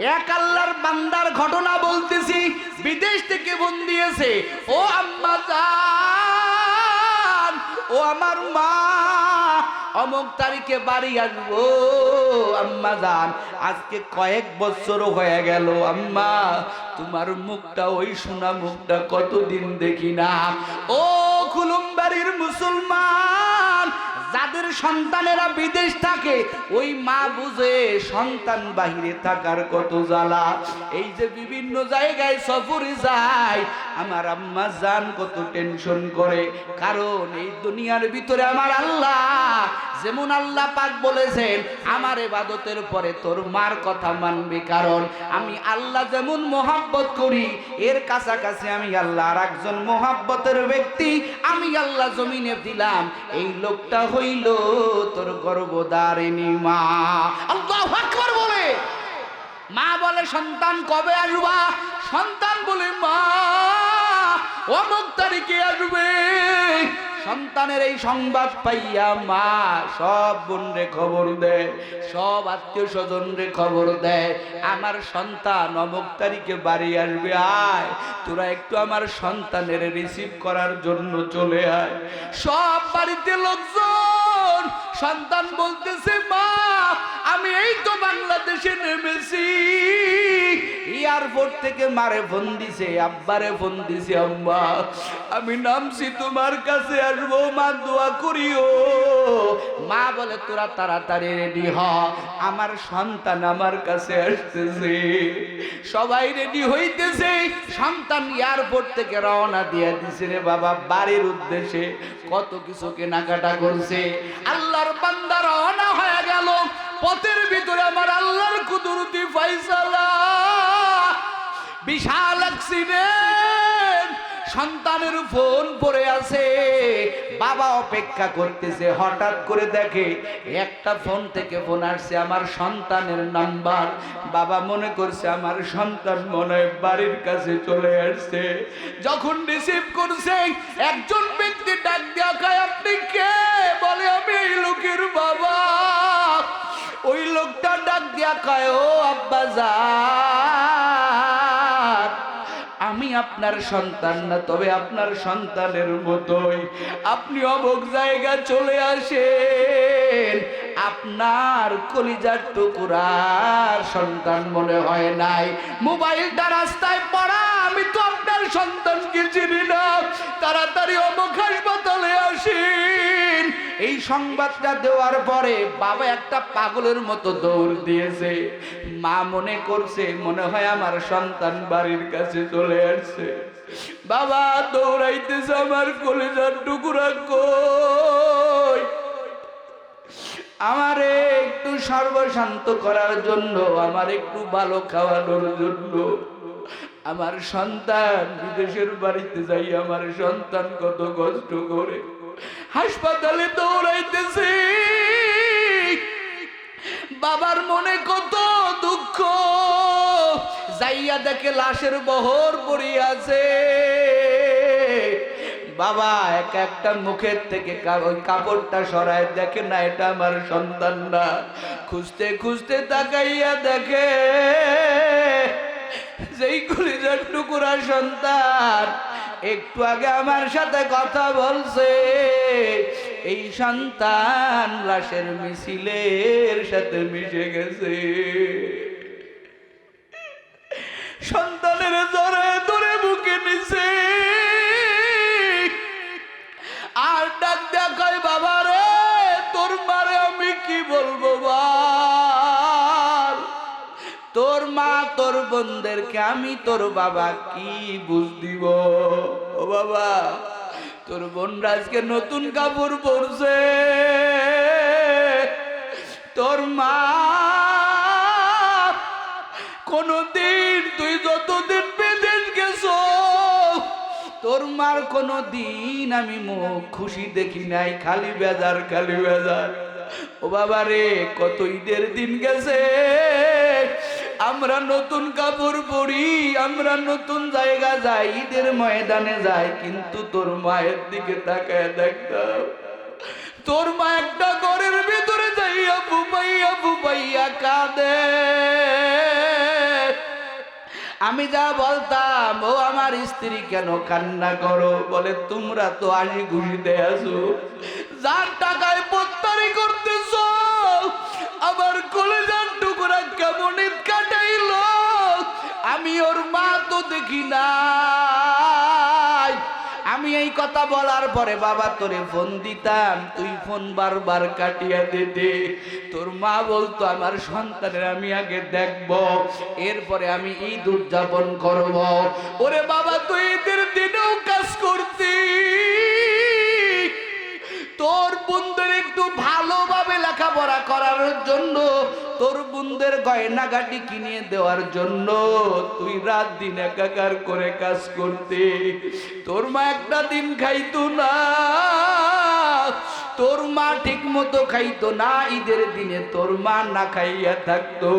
এক আল্লাহর বান্দার ঘটনা বলতেছি, বিদেশ থেকে ফোন দিয়েছে, ও আম্মা জান, ও আমার মা, অমুক তারিখে বাড়ি আসবো। আম্মা জান, আজকে কয়েক বছর হয়ে গেল আম্মা, তোমার মুখটা, ওই সোনা মুখটা কতদিন দেখি না। ও কুলুমবাড়ির মুসলমান, যাদের সন্তানেরা বিদেশ থাকে, ওই মা বুঝে সন্তান বাহিরে থাকার কত জ্বালা। এই যে বিভিন্ন জায়গায় সফরে যায়, আমার আম্মা জান কত টেনশন করে, কারণ এই দুনিয়ার ভিতরে আমার আল্লাহ, যেমন আল্লাহ পাক বলেছেন, আমার ইবাদতের পরে তোর মার কথা মানবি, কারণ আমি আল্লাহ যেমন মোহাব্বত করি, এর কাছাকাছি আমি আল্লাহ আর একজন মোহাব্বতের ব্যক্তি আমি আল্লাহ জমিনে দিলাম, এই লোকটা হইল তোর গর্ভধারিণী মা। আল্লাহু আকবার বলে। মা বলে, সন্তান কবে আসবা? সন্তান বলে, মা অমুক তারিখে আসবে। সন্তানের এই সংবাদ পাইয়া মা সব বোনরে খবর দেয়, সব আত্মীয় স্বজনরে খবর দেয়, আমার সন্তান অমুক তারিখে বাড়ি আসবে, আয় তোরা একটু আমার সন্তানের রিসিভ করার জন্য চলে আয়। সব বাড়িতে লোকজন। সন্তান বলতেছে, মা আমি এই তো বাংলাদেশে নেমেছি। এয়ারপোর্ট থেকে মারে ফোন দিছে, আব্বারে ফোন দিছে, আম্মা আমি নামছি, তোমার কাছে আসবো, মা দোয়া করিও। মা বলে, তোরা তাড়াতাড়ি রেডি হ, আমার সন্তান আমার কাছে আসতেছে। সবাই রেডি হইতেছে। সন্তান এয়ারপোর্ট থেকে রওনা দিয়ে দিছে রে বাবা বাড়ির উদ্দেশ্যে। কত কিছু কেনাকাটা করছে। আল্লাহর বান্দা রওনা হয়ে গেল। পথের ভিতরে আমার আল্লাহর কুদরতি ফায়সালা, বিশাল অ্যাক্সিডেন্ট। সন্তানের ফোন পড়ে আছে, বাবা অপেক্ষা করতেছে। হঠাৎ করে দেখে একটা ফোন থেকে ফোন আসছে, আমার সন্তানের নাম্বার। বাবা মনে করছে আমার সন্তান মনে হয় বাড়ির কাছে চলে আসছে। যখন রিসিভ করছে, একজন ব্যক্তি ডাক দিয়া কয়, আপনি কে? বলে, আমি এই লোকের বাবা। ওই লোকটা ডাক দিয়া কয়, ও আব্বা জান, আমি আপনার সন্তান না, তবে আপনার সন্তানের মতোই। আপনি অমুক জায়গা চলে আসেন, আপনার কলিজার টুকরার সন্তান মনে হয় নাই। মোবাইলটা রাস্তায় পড়া, আমি তো আপনার সন্তানকে চিনি না, তাড়াতাড়ি অমুক হাসপাতালে আসেন। এই সংবাদটা দেওয়ার পরে বাবা একটা পাগলের মতো দৌড় দিয়েছে। মা মনে করছে মনে হয় আমার সন্তান বাড়ির কাছে চলে আসছে। বাবা দৌড়াইতেছে, আমার কলিজার টুকরা কই? আমারে একটু সর্বশান্ত করার জন্য, আমার একটু ভালো খাওয়ানোর জন্য। আমার সন্তান বিদেশের বাড়িতে যাই, আমার সন্তান কত কষ্ট করে হাসপাতালে দৌড়াইতেছে। বাবার মনে কত দুঃখ। যাইয়া দেখে লাশের বহর পড়ে আছে। বাবা এক একটা মুখের থেকে ওই কাপড়টা সরায় দেখে না, এটা আমার সন্তান না। খুঁজতে খুঁজতে তাকাইয়া দেখে যেই কলিজার টুকরা সন্তান একটু আগে আমার সাথে কথা বলছে, এই সন্তান লাশের মিছিলের সাথে মিশে গেছে। সন্তানের ধরে ধরে বুকে নিছে, আর ডাক দেখায়, বাবা রে, তোর মারে আমি কি বলবো বল? তোর মা তোর বোনদেরকে আমি তোর বাবা কি বুঝ দিব? ও বাবা, তোর বোনরা আজকে নতুন কাপড় পরছে, তোর মা কোনদিন, তুই যতদিন বিদেশ গেছো, তোর মার কোনদিন আমি মুখ খুশি দেখি নাই, খালি বেজার খালি বেজার। ও বাবা রে, কত ঈদের দিন গেছে, আমরা নতুন কাপড় পরি, আমরা নতুন জায়গা যাই, ঈদের ময়দানে যাই, কিন্তু তোর মায়ের দিকে তাকায় দেখতাম, তোর মা একটা ঘরের ভিতরে যাইয়া ফুপাইয়া ফুপাইয়া কাঁদে। আমি যা বলতাম, ও আমার স্ত্রী কেন কান্না করো? বলে তোমরা তো হাসি খুশিতে আছো, যার টাকায় পত্তারি করতেছ আমার কলেজার টুকরা কেমন ঈদ কাটাইলো, আমি ওর মা তো দেখি নাই। আমি এই কথা বলার পরে বাবা তোরে ফোন দিতাম, তুই ফোন বারবার কাটিয়া দিতে। তোর মা বলতো আমার সন্তানের আমি আগে দেখব, এরপরে আমি ঈদ উদযাপন করব। ওরে বাবা তুই ঈদের দিনেও কাজ করতি, তোর বোনদের একটু ভালোভাবে লেখাপড়া করার জন্য, তোর বোনদের গয়নাগাটি কিনে দেওয়ার জন্য তুই রাত দিন একাকার করে কাজ করতে। তোর মা একটা দিন খাইতো না, তোর মা ঠিক মতো খাইতো না, ঈদের দিনে তোর মা না খাইয়া থাকতো।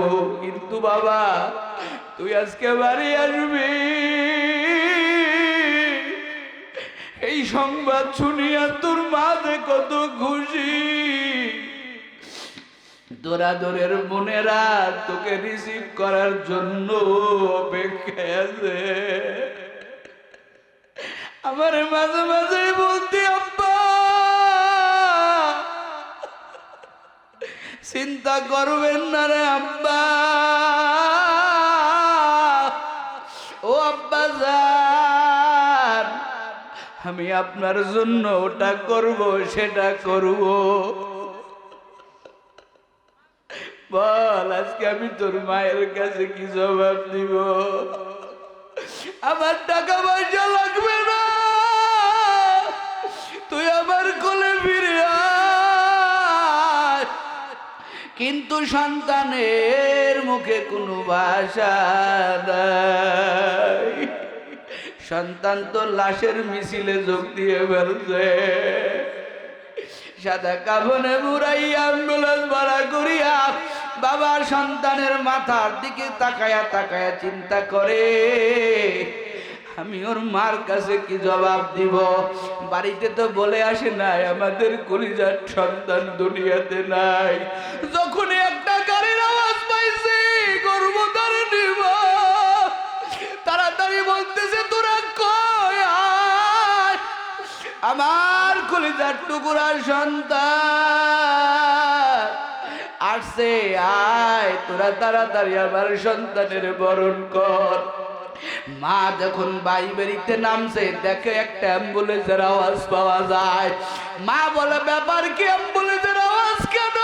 কিন্তু বাবা তুই আজকে বাড়ি আসবি, এই সংবাদ শুনিয়া তোর মা যে কত খুশি। দোরাদোরের বোনেরা তোকে রিসিভ করার জন্য অপেক্ষায় আছে। আমার মাঝে মাঝে বলতে, আব্বা চিন্তা করবেন না রে আব্বা, ও আব্বা জান, আমি আপনার জন্য ওটা করব সেটা করব। বল আজকে আমি তোর মায়ের কাছে কি জবাব দিব? আমার টাকা পয়সা লাগবে না, তুই আমার কোলে ফিরে আয়। কিন্তু সন্তানের মুখে কোনো ভাষা নাই, সন্তান তো লাশের মিছিলে যোগ দিয়ে ফেলছে। সাদা কাফনে মুড়াইয়া অ্যাম্বুলেন্স ভাড়া করিয়া বাবা সন্তানের মাথার দিকে তাকায়া তাকায়া চিন্তা করে, আমি ওর মার কাছে কি জবাব দিব? বাড়িতে তো বলে আসে নাই আমাদের কলিজার সন্তান দুনিয়াতে নাই। যখন একটা গাড়ির আওয়াজ পাইছে গর্ভধার নিব, তাড়াতাড়ি বলতেছে তোরা কই আয়, আমার কলিজার টুকরার সন্তান আসছে, আয় তোরা তাড়াতাড়ি আমার সন্তানের বরণ কর। মা যখন বাইবেরিতে নামছে দেখে একটা অ্যাম্বুলেন্সের আওয়াজ পাওয়া যায়। মা বলে ব্যাপার কি, অ্যাম্বুলেন্সের আওয়াজ কেন?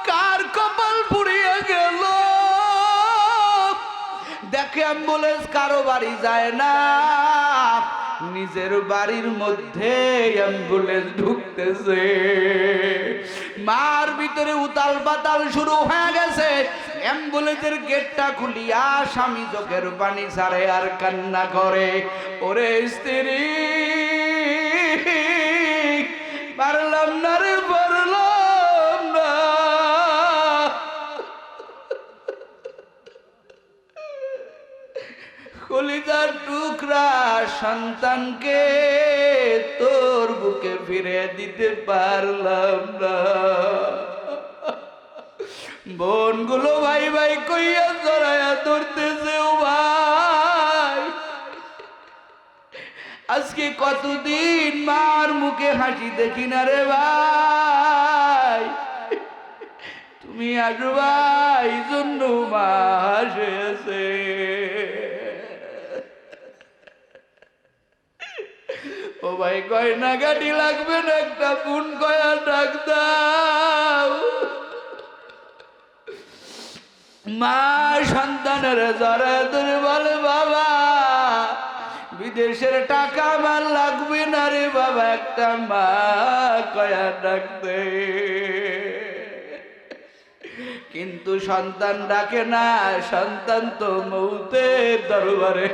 কার কপাল পুড়িয়ে গেল? দেখে অ্যাম্বুলেন্স কারো বাড়ি যায় না, নিজের বাড়ির মধ্যে অ্যাম্বুলেন্স ঢুকতেছে। মার ভিতরে উতাল পাতাল শুরু হয়ে গেছে। অ্যাম্বুলেন্সের গেটটা খুলিয়া স্বামী চোখের পানি ছাড়ে আর কান্না করে, ওরে স্ত্রী পারলাম না রে, পারলাম না। কলিজার টুকরা সন্তানকে তোর বুকে ফিরে দিতে পারলাম না। বোনগুলো ভাই ভাই কইয়া জড়াইয়া ধরতেছে, ও ভাই আজকে কতদিন মার মুখে হাসি দেখি না রে ভাই, তুমি আসবা এই জন্য মা হাসেছে। ও ভাই গয়না গাড়ি লাগবে না, একটা ফোন কয়া ডাক দাও। মা সন্তানের জড়া ধরে বলে, বাবা বিদেশের টাকা আমার লাগবে না রে বাবা, একটা মা কয়া ডাক দে। কিন্তু সন্তান ডাকে না, সন্তান তো মৌতের দরবারে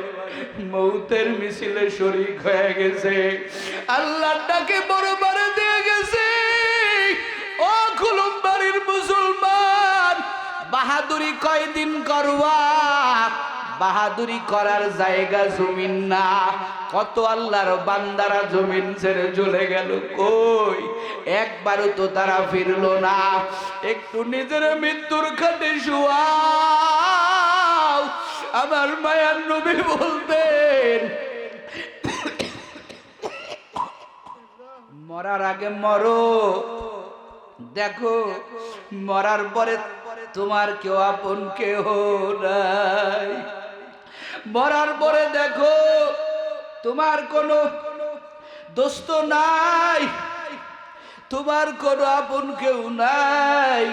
মৌতের মিছিলে শরীক হয়ে গেছে, আল্লাহর ডাকে বড়বারে দিয়ে গেছে। ও খুলুম বাড়ির মুসলমান, বাহাদুরি কয়দিন করবা? বাহাদুরি করার জায়গা জমিন না। কত আল্লাহর বান্দারা জমিন ছেড়ে চলে গেল, কই একবারও তো তারা ফিরলো না। একটু নিজের মৃত্যুর খাটে শুয়াও, আমার মায়ার নবী বলতেন, মরার আগে মরো, দেখো মরার পরে তোমার কেউ আপন কেউ নাই। মরার পরে দেখো তোমার কোনো দোস্ত নাই, তোমার কোনো আপন কেউ নাই,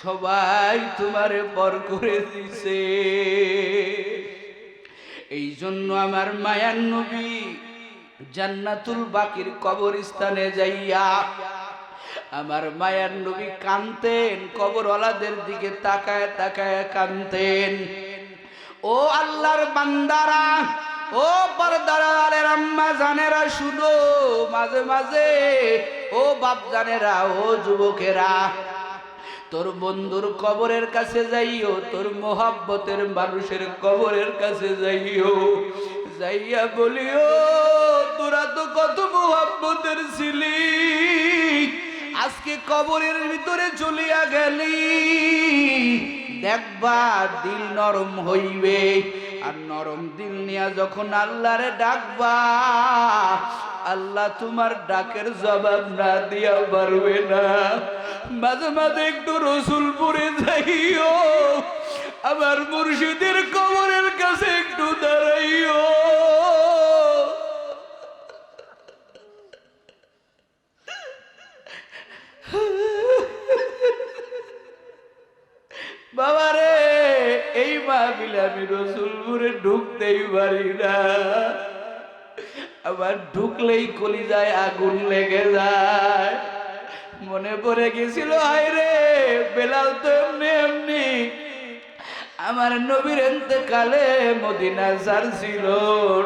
সবাই তোমারে পর করে দিছে। এই জন্য আমার মায়ার নবী জান্নাতুল বাকির কবরস্থানে যাইয়া আমার মায়ার নবী কাঁদতেন, কবরওয়ালাদের দিকে তাকায় তাকায় কাঁদতেন। ও আল্লাহর বান্দারা, ও পর্দার আলের আম্মা জানেরা, শুনো, মাঝে মাঝে ও বাপ জানেরা, ও যুবকেরা, তোর বন্ধুর কবরের কাছে যাইও, তোর মোহাব্বতের মানুষের কবরের কাছে যাইও, যাইয়া বলিও তোরা তো কত মোহাব্বতের ছিলি, আজকে কবরের ভিতরে চলিয়া গেলি, দেখবা দিল নরম হইবে। আর নরম দিল নিয়া যখন আল্লাহরে ডাকবা, আল্লাহ তোমার ডাকের জবাব না দিয়া পারবে না। মাঝে মাঝে একটু রসুলপুরে যাইও, আমার মুর্শিদের কবরের কাছে একটু দাঁড়াইও। বাবারে, এই মাহফিলে আমি রসুলপুরে ঢুকতেই পারি না, আবার ঢুকলেই কলিজায় আগুন লেগে যায়। মনে পড়ে গেছিল, হায় রে, বেলাল তো এমনি এমনি আমার নবীর ইন্তেকালে মদিনা ছাড়ছিল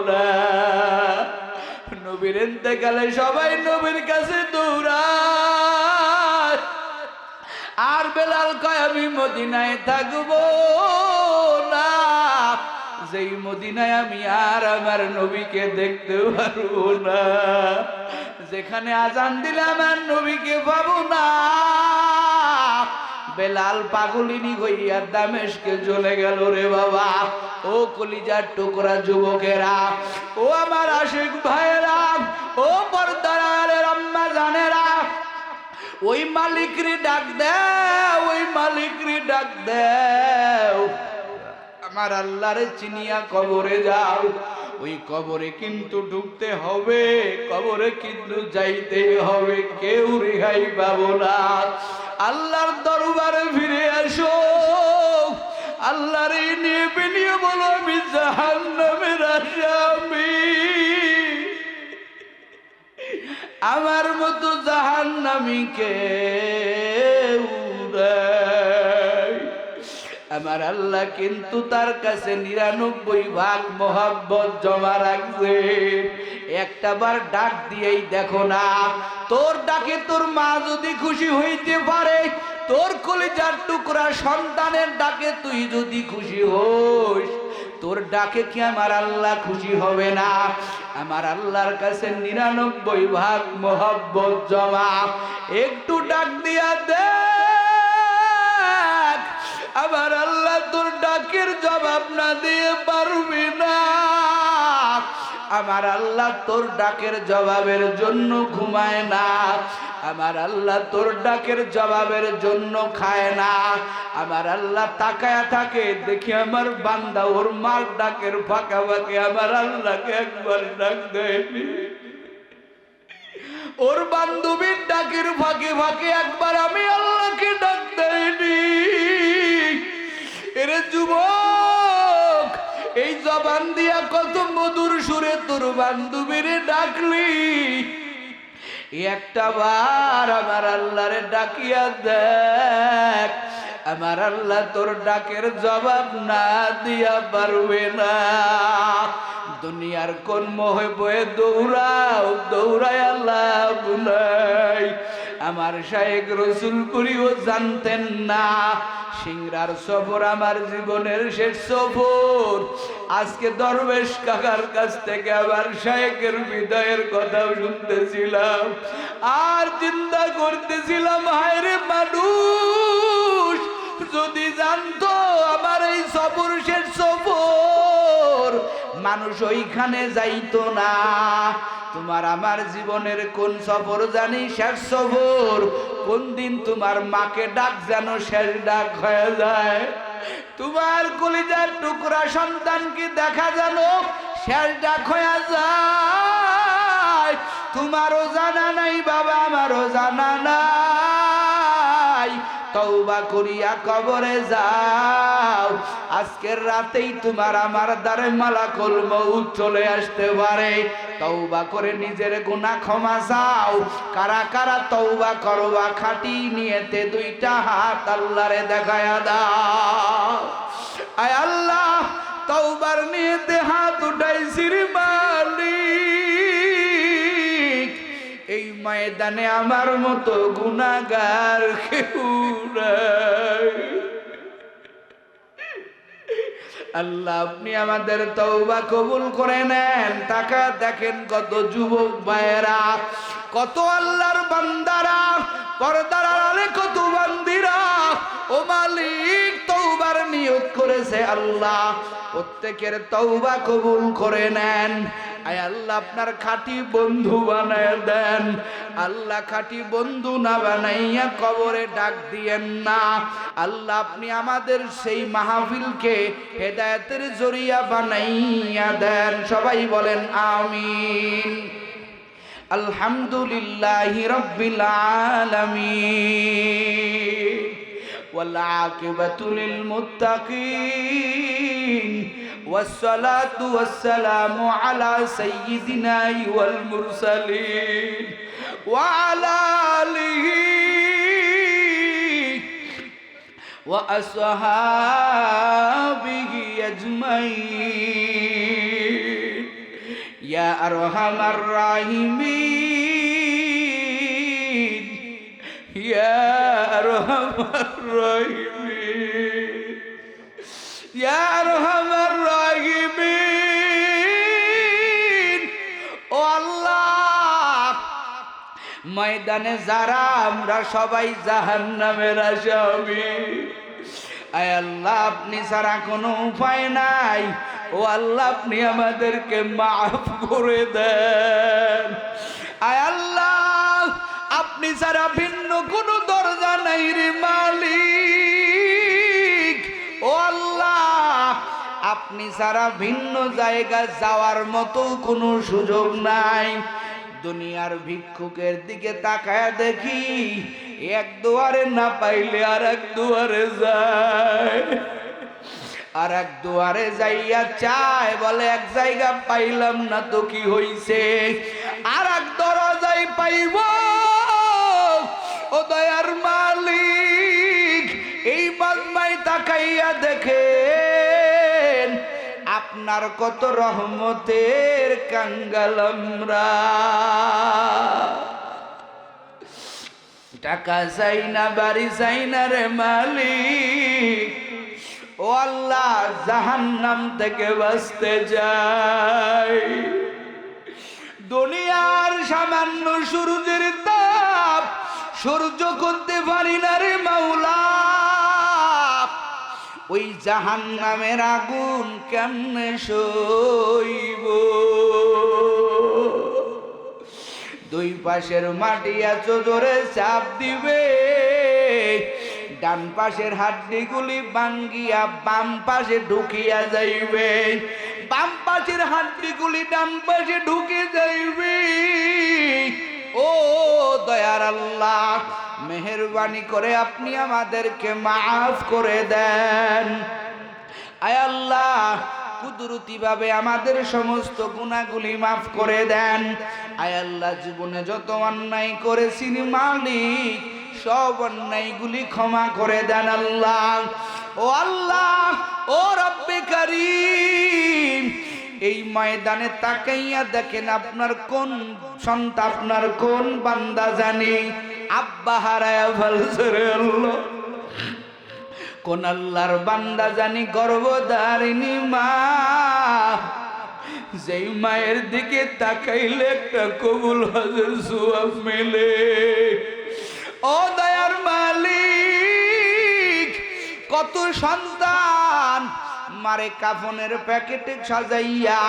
না। নবীর ইন্তেকালে সবাই নবীর কাছে দৌড়ায়, আর বেলাল কয় আমি মদিনায় থাকবো না, যেই মদিনায় আমি আর আমার নবীকে দেখতে পারবো না, যেখানে আজান দিলে আমার নবীকে পাবো না। বেলাল পাগলিনী হইয়া দামেশকে চলে গেল রে বাবা। ও কলিজার টুকরা যুবকেরা, ও আমার আশিক ভাইয়েরা, ও পর্দার আলের আম্মা জানেরা, ওই মালিকরে ডাক দেও, ওই মালিকরে ডাক দেও, আমার আল্লাহরে চিনিয়া কবরে যাও। ওই কবরে কিন্তু ঢুকতে হবে, কবরে কিন্তু যাইতে হবে, কেউ রেহাই পাবো না। আল্লাহর দরবারে ফিরে আসো, আল্লাহর নিয়ে বেরিয়ে বলো আমি জাহান্নামের আসামি, আমার মতো জাহান্নামী কেউ নাই। আমার আল্লাহ কিন্তু তার কাছে ৯৯ ভাগ মোহাব্বত জমা রাখছে। একটা বার ডাক দিয়েই দেখো না, তোর ডাকে তোর মা যদি খুশি হইতে পারে, তোর কলিজার টুকরা সন্তানের ডাকে তুই যদি খুশি হোস, তোর ডাকে কি আমার আল্লাহ খুশি হবে না? আমার আল্লাহর কাছে ৯৯ ভাগ মোহাব্বত জমা। একটু ডাক দিয়া দেখ, আমার আল্লাহ তোর ডাকের জবাব না দিয়ে পারবি না। আমার আল্লাহ তোর ডাকের জবাবের জন্য ঘুমায় না, আমার আল্লাহ তোর ডাকের জবাবের জন্য খায় না। আমার আল্লাহ তাকায়া থাকে, দেখি আমার বান্দা ওর মার ডাকের ফাঁকা ফাঁকে আমার আল্লাহকে একবার ডাক দেয়নি, ওর বান্ধবীর ডাকের ফাঁকে ফাঁকে একবার আমি আল্লাহকে ডাক দেয়নি। এরে যুবক, এই জবান দিয়া কত মধুর সুরে তোর বান্ধবীরে ডাকলি, একটা বার আমার আল্লাহরে ডাকিয়া দেখ, আমার আল্লাহ তোর ডাকের জবাব না দিয়া পারবে না। দুনিয়ার কোন মোহে বয়ে দৌড়াও, দৌড়ায় আল্লাহ বুলাই। আমার শায়েখ রসুলপুরিও জানতেন না সিংড়ার সফর আমার জীবনের শেষ সফর। আজকে দরবেশ কাকার কাছ থেকে আবার শায়েখের বিদায়ের কথাও শুনতেছিলাম, আর চিন্তা করতেছিলাম, হায়রে মানুষ যদি জানতো আমার এই সফর শেষ মানুষ ওইখানে যাইতো না। তোমার আমার জীবনের কোন সফর জানি শেষ সফর, কোন দিন তোমার মাকে ডাক যেন শেষ ডাক হয়ে যায়। তোমার কলিজার টুকরা সন্তানকে দেখা যেন শেষ ডাক হয়ে যায়। তোমারও জানা নাই বাবা, আমারও জানা নাই। তওবা করিয়া কবরে যাও, আজকের রাতেই তোমার আমার দ্বারে মালাকুল মউত চলে আসতে পারে। তওবা করে নিজের গুনাহ ক্ষমা চাও। কারা কারা তওবা করবা খাঁটি নিয়তে দুইটা হাত আল্লাহরে দেখায়া দাও। আয় আল্লাহ, তওবার নিয়তে হাত উঠাইছি রে মালিক, এই ময়দানে আমার মতো গুনাহগার কেউ নাই। আল্লাহ, আপনি আমাদের তওবা কবুল করে নেন। টাকা দেখেন কত যুবক ভাইয়েরা, কত আল্লাহর বান্দারা, পর্দার আড়ালে কত বান্দিরা ও মালিক তওবার নিয়ত করেছে। আল্লাহ, প্রত্যেকের তওবা কবুল করে নেন। আয় আল্লাহ, আপনার খাঁটি বন্ধু বানায় দেন। আল্লাহ, খাঁটি বন্ধু না বানাইয়া কবরে ডাক দিয়েন না। আল্লাহ, আপনি আমাদের সেই মাহফিলকে হেদায়েতের জরিয়া বানাইয়া দেন। সবাই বলেন আমিন। আলহামদুলিল্লাহি রাব্বিল আলামিন ওয়াল আকিবাতু লিল মুত্তাকিন والصلاة والسلام على سيدنا والمرسلين وعلى آله وأصحابه أجمعين يا أرحم الراحمين يا أرحم الراحمين يا أرحم الراحمين ও আল্লাহ, ময়দানে যারা আমরা সবাই জাহান্নামের আসামি। আয় আল্লাহ, আপনি ছাড়া কোনো উপায় নাই। ও আল্লাহ, আপনি আমাদেরকে মাফ করে দেন। আয় আল্লাহ, আপনি ছাড়া ভিন্ন কোনো দরজা নাই রে মালিক। ও আল্লাহ, আপনি ছাড়া ভিন্ন জায়গায় যাওয়ার মতো কোনো সুযোগ নাই। দুনিয়ার ভিক্ষুকের দিকে তাকায় দেখি, এক দুয়ারে না পাইলে আর এক দুয়ারে যায়, আর এক দুয়ারে যাইয়া চায়, বলে এক জায়গা পাইলাম না তো কি হইছে, আর এক দরজায় পাইব। ও দয়ার মালিক, এই মাজমায় তাকাইয়া দেখেন আপনার কত রহমতের কাঙ্গাল আমরা। টাকা চাই না, বাড়ি চাই না রে মালিক। ও আল্লাহ, জাহান্নাম থেকে বাঁচতে যাই। দুনিয়ার সামান্য সূর্যের তাপ সহ্য করতে পারি না রে মাওলা। ওই জাহান্নামের আগুন কেমনে সইব? দুই পাশের মাটি এত জোরে চাপ দিবে, ডান পাশের হাড্ডিগুলি ভাঙ্গিয়া বাম পাশে ঢুকিয়া যাইবে, বাম পাশের হাড্ডিগুলি ডান পাশে ঢুকে যাইবে। ও দয়ার আল্লাহ, মেহেরবানি করে আপনি আমাদেরকে মাফ করে দেন। আয় আল্লাহ, কুদরতি ভাবে আমাদের সমস্ত গুনাহগুলি মাফ করে দেন। আয় আল্লাহ, জীবনে যত অন্যায় করেছি মালিক, সব অন্যায়গুলি ক্ষমা করে দেন আল্লাহ। ও আল্লাহ, ও রব্বে কারীম, এই ময়দানে তাকাইয়া দেখেন আপনার কোন সন্তান, আপনার কোন বান্দা জানি আব্বা হারায়া ফেলছে রে আল্লাহ। কোন আল্লাহর বান্দা জানি গর্ভধারিণী মা, যেই মায়ের দিকে তাকাইলে একটা কবুল হজের সওয়াব মেলে। ও দয়ার মালিক, কত সন্তান মারে কাফনের প্যাকেটে সাজাইয়া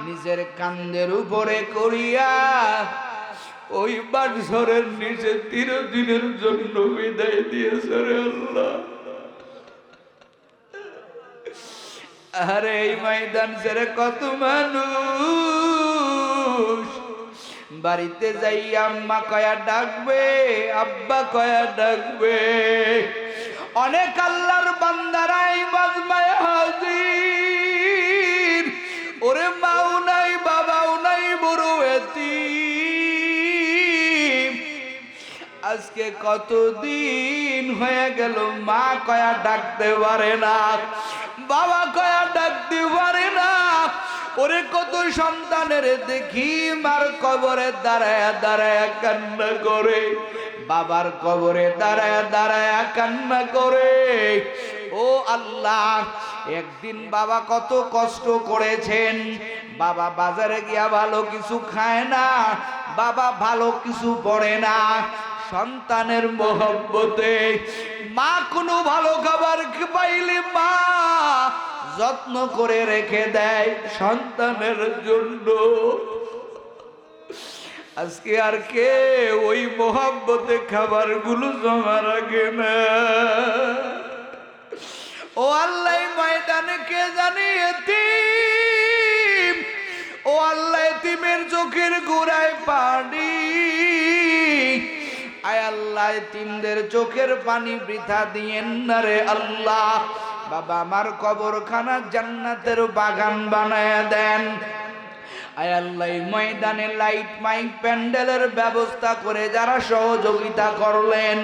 নিজের কান্দের উপরে করিয়া ওই বাঁশঝড়ের নিচে চিরদিনের জন্য বিদায় দিয়েছে রে আল্লাহ। আরে এই ময়দান ছেড়ে কত মানুষ বাড়িতে যাই আম্মা কয়া ডাকবে, আব্বা কয়া ডাকবে। অনেক আল্লাহর বান্দারাই বাজমায় হাজির, ওরে মাও নাই বাবাও নাই বড় এতিম। আজকে কতদিন হয়ে গেল মা কয়া ডাকতে পারে না, বাবা কয়া ডাকতে পারে না। ওরে কত সন্তানের দেখি মার কবরে দাঁড়ায় দাঁড়ায় কান্না করে, বাবার কবরে দাঁড়ায় দাঁড়ায় কান্না করে। ও আল্লাহ, একদিন বাবা কত কষ্ট করেছেন, বাবা বাজারে গিয়া ভালো কিছু খায় না, বাবা ভালো কিছু পড়ে না। সন্তানের মহব্বতে মা কোনো ভালো খাবার পাইলে মা যত্ন করে রেখে দেয় সন্তানের জন্য। আজকে আর কে ওই মহব্বতে খাবার গুলো জমা রাখে না। ও আল্লাহ, ময়দানে কে জানি এতিম, ও আল্লাহ এতিমের চোখের গোড়ায় পানি। আয় আল্লাহ, এতিমদের চোখের পানি বৃথা দিয়েন না রে আল্লাহ। বাবা আমার কবরখানা জান্নাতের বাগান বানায় দেন। আয় আল্লাহ, ময়দানে লাইট মাইক প্যান্ডেলের ব্যবস্থা করে যারা সহযোগিতা করলেন,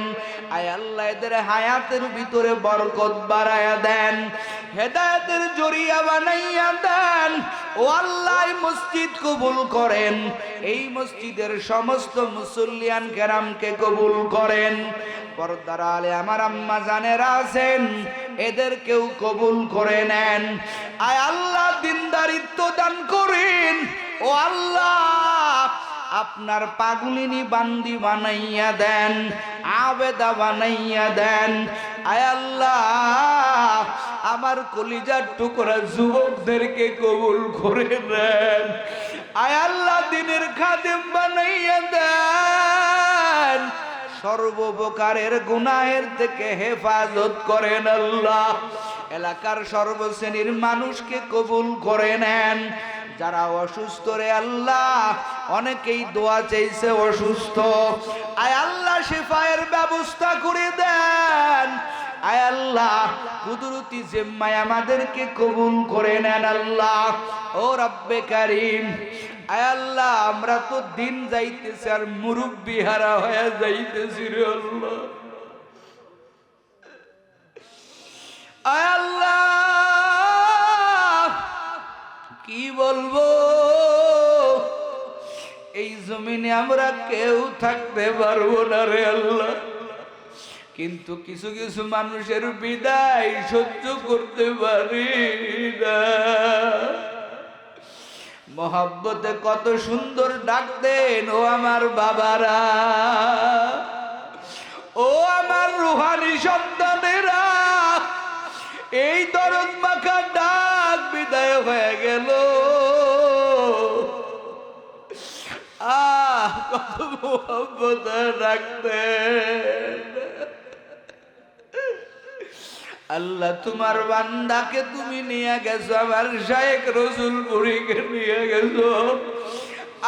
আয় আল্লাহ এদের হায়াতের ভিতরে বরকত বাড়ায়া দেন, হেদায়েতের জরিয়া বানাইয়া দেন। ও আল্লাহ, মসজিদ কবুল করেন, এই মসজিদের সমস্ত মুসল্লিয়ান কেরামকে কবুল করেন। পর্দার আলে আমার আম্মা জানেরা আছেন, এদেরকেও কবুল করে নেন। আয় আল্লাহ, দিনদারিত্ব দান করেন। ও আল্লাহ, আপনার পাগলিনী বান্দি বানাইয়া দেন, আবেদা বানাইয়া দেন। আয় আল্লাহ, আমার কলিজার টুকরা যুবকদেরকে কবুল করে নেন। আয় আল্লাহ, দিনের খাদেম বানাইয়া দেন, সর্বপ্রকারের গুনাহের থেকে হেফাজত করেন আল্লাহ। এলাকার সর্বশ্রেণীর মানুষকে কবুল করে নেন। যারা অসুস্থ রে আল্লাহ, অনেকেই দোয়া চাইছে অসুস্থ, আয় আল্লাহ শিফায়ের ব্যবস্থা করে দেন। আয় আল্লাহ, কুদরতি জিম্মায় আমাদেরকে কবুল করে নেন আল্লাহ। ও রব্বে কারীম, আয় আল্লাহ, আমরা তো দিন যাইতেছি আর মুরব্বি হারা হয়ে যাইতেছি রে আল্লাহ। আয় আল্লাহ, কি বলবো, এই জমিনে আমরা কেউ থাকতে পারবো না রে আল্লাহ। কিন্তু কিছু কিছু মানুষের বিদায় সহ্য করতে পারি না। মহব্বতে কত সুন্দর ডাক দেন, ও আমার বাবারা, ও আমার রুহানি সন্তানেরা। এই দরদ মাখা ডাক বিদায় হয়ে গেল। কত মহব্বতে ডাকতেন। আল্লাহ, তোমার বান্দাকে তুমি নিয়ে গেছো, আমার শায়েখ রসুলপুরীকে নিয়ে গেছো।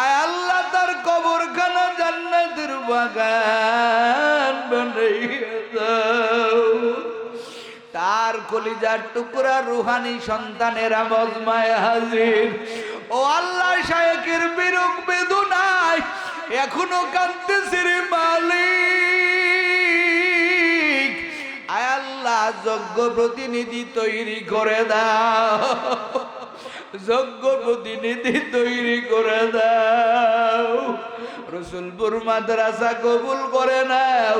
আয় আল্লাহ, তার কবরখানা জান্নাতের বাগান বানাইয়া দাও। তার কলিজার টুকরা রুহানি সন্তানেরা মজমায় হাজির। ও আল্লাহ, শায়েখের বিরোগ বেদনায় এখনো কাঁদতেছে রে মালিক। আয় আল্লাহ, যোগ্য প্রতিনিধি তৈরি করে দাও, যোগ্য প্রতিনিধি তৈরি করে দাও। রসুলপুর মাদ্রাসা কবুল করে নাও,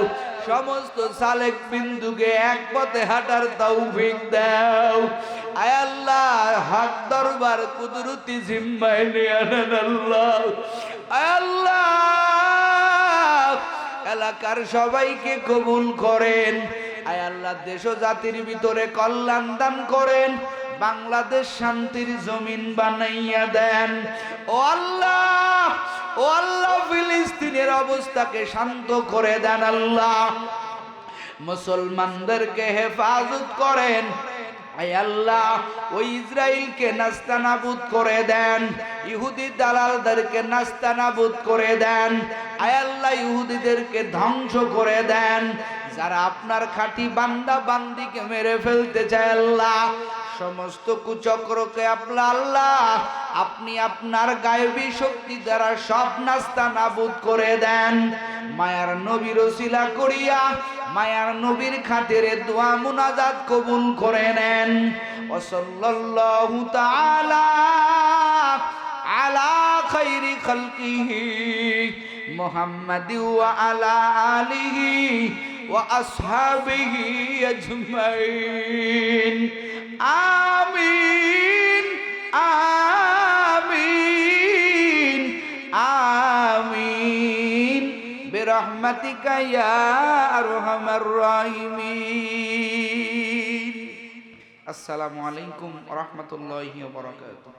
সমস্ত সালেক বিন্দুকে এক পথে হাঁটার তৌফিক দাও। আয় আল্লাহ, হক দরবার কুদরতি জিম্মায় নিয়ে নেন আল্লাহ। আয় আল্লাহ, এলাকার সবাইকে কবুল করেন। আয় আল্লাহ, দেশ ও জাতির ভিতরে কল্যাণ দান করেন, বাংলাদেশ শান্তির জমিন বানাইয়া দেন। ও আল্লাহ, ও আল্লাহ, ফিলিস্তিনের অবস্থাকে শান্ত করে দেন আল্লাহ। মুসলমানদেরকে হেফাজত করেন। আয় আল্লাহ, ওই ইসরাইলকে নাস্তানাবুদ করে দেন, ইহুদি দালালদেরকে নাস্তানাবুদ করে দেন। আয় আল্লাহ, ইহুদিদেরকে ধ্বংস করে দেন। যারা আপনার খাঁটি বান্দা বান্দিকে মেরে ফেলতে চায় আল্লাহ, সমস্ত কুচক্রকে আপনার আল্লাহ আপনি আপনার গায়েবী শক্তি দ্বারা সব নাস্তানাবুদ করে দেন। মায়ার নবীর ওসিলা করিয়া মায়ার নবীর খাতিরে দোয়া মুনাজাত কবুল করে নেন। ওয়াসাল্লাল্লাহু তাআলা আলা খাইরি খালকিহি মুহাম্মাদি ওয়া আলা আলিহি ওয়া আসহাবিহি আজমাইন। আমিন আমিন আমিন বিরহমাতিকা ইয়া আরহামার রাহিমিন। আসসালামু আলাইকুম ওয়া রাহমাতুল্লাহি ওয়া বারাকাতুহু।